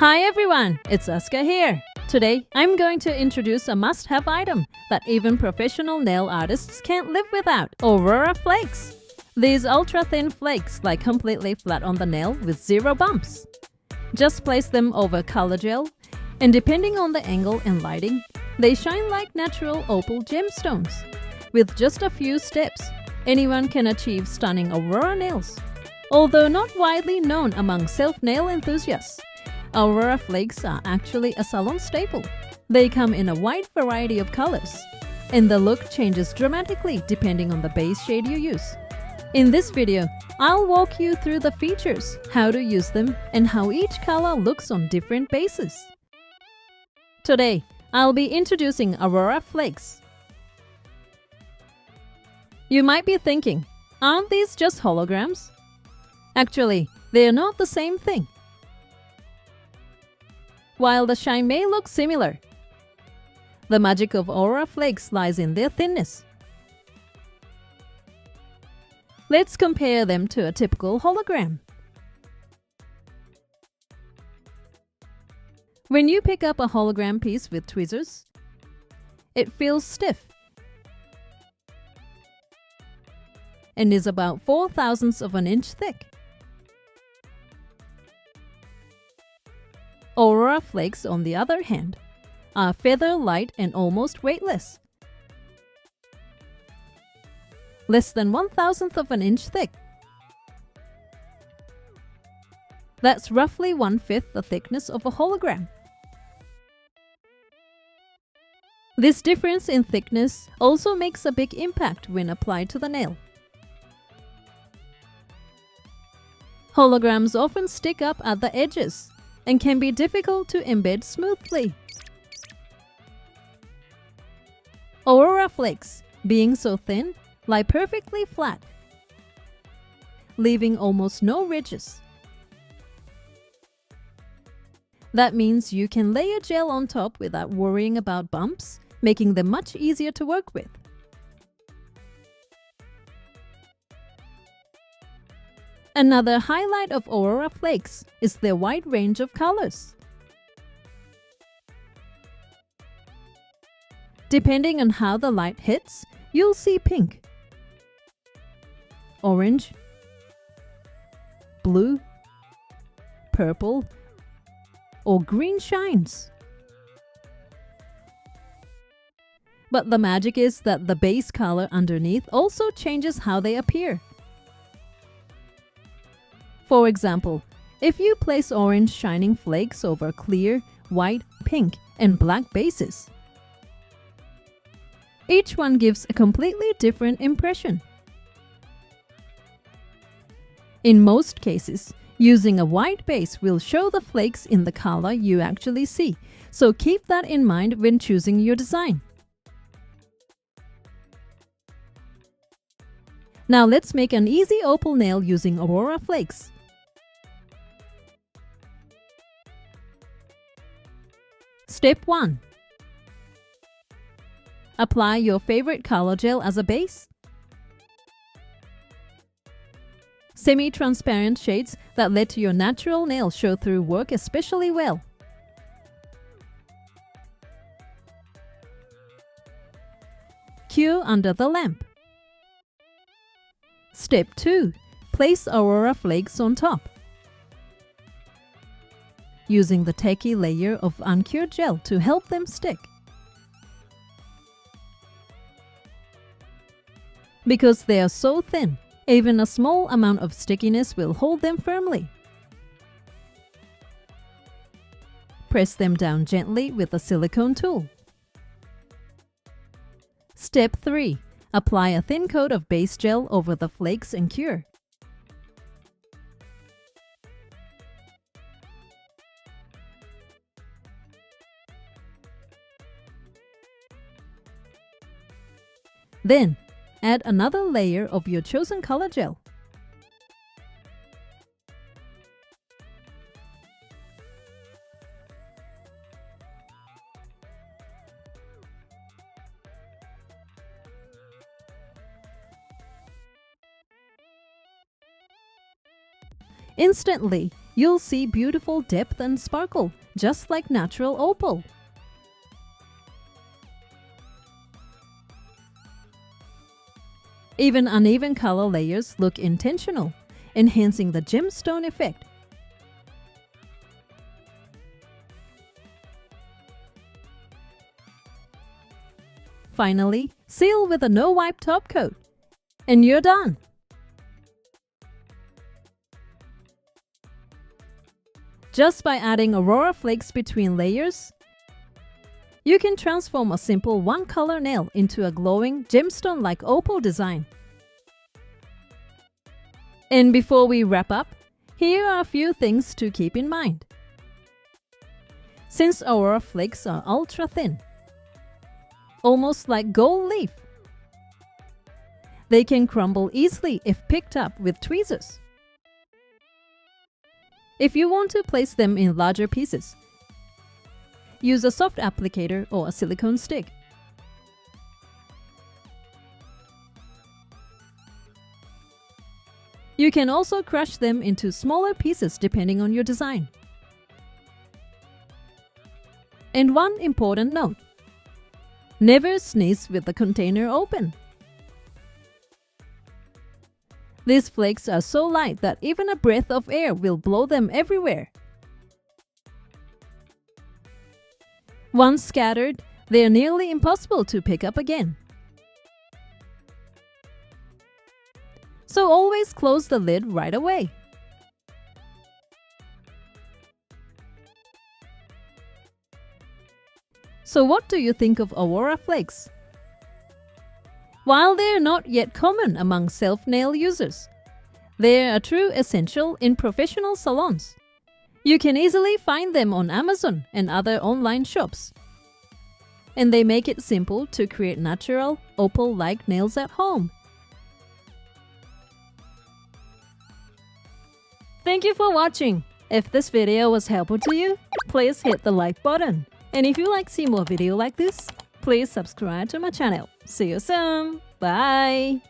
Hi everyone, it's ASKA here. Today, I'm going to introduce a must-have item that even professional nail artists can't live without: Aurora Flakes. These ultra-thin flakes lie completely flat on the nail with zero bumps. Just place them over color gel, and depending on the angle and lighting, they shine like natural opal gemstones. With just a few steps, anyone can achieve stunning Aurora nails. Although not widely known among self-nail enthusiasts, Aurora Flakes are actually a salon staple. They come in a wide variety of colors, and the look changes dramatically depending on the base shade you use. In this video, I'll walk you through the features, how to use them, and how each color looks on different bases. Today, I'll be introducing Aurora Flakes. You might be thinking, aren't these just holograms? Actually, they are not the same thing. While the shine may look similar, the magic of Aurora Flakes lies in their thinness. Let's compare them to a typical hologram. When you pick up a hologram piece with tweezers, it feels stiff and is about 0.04 of an inch thick. Aurora Flakes, on the other hand, are feather light and almost weightless. Less than 1/1000th of an inch thick. That's roughly 1/5 the thickness of a hologram. This difference in thickness also makes a big impact when applied to the nail. Holograms often stick up at the edges and can be difficult to embed smoothly. Aurora Flakes, being so thin, lie perfectly flat, leaving almost no ridges. That means you can layer gel on top without worrying about bumps, making them much easier to work with. Another highlight of Aurora Flakes is their wide range of colors. Depending on how the light hits, you'll see pink, orange, blue, purple, or green shines. But the magic is that the base color underneath also changes how they appear. For example, if you place orange shining flakes over clear, white, pink, and black bases, each one gives a completely different impression. In most cases, using a white base will show the flakes in the color you actually see, so keep that in mind when choosing your design. Now let's make an easy opal nail using Aurora Flakes. Step 1. Apply your favorite color gel as a base. Semi-transparent shades that let your natural nail show through work especially well. Cure under the lamp. Step 2. Place Aurora Flakes on top, using the tacky layer of uncured gel to help them stick. Because they are so thin, even a small amount of stickiness will hold them firmly. Press them down gently with a silicone tool. Step 3. Apply a thin coat of base gel over the flakes and cure. Then, add another layer of your chosen color gel. Instantly, you'll see beautiful depth and sparkle, just like natural opal. Even uneven color layers look intentional, enhancing the gemstone effect. Finally, seal with a no-wipe top coat, and you're done! Just by adding Aurora Flakes between layers, you can transform a simple one-color nail into a glowing, gemstone-like opal design. And before we wrap up, here are a few things to keep in mind. Since Aurora Flakes are ultra-thin, almost like gold leaf, they can crumble easily if picked up with tweezers. If you want to place them in larger pieces, use a soft applicator or a silicone stick. You can also crush them into smaller pieces depending on your design. And one important note: never sneeze with the container open. These flakes are so light that even a breath of air will blow them everywhere. Once scattered, they are nearly impossible to pick up again. So always close the lid right away. So what do you think of Aurora Flakes? While they are not yet common among self-nail users, they are a true essential in professional salons. You can easily find them on Amazon and other online shops. And they make it simple to create natural, opal-like nails at home. Thank you for watching. If this video was helpful to you, please hit the like button. And if you like to see more videos like this, please subscribe to my channel. See you soon. Bye.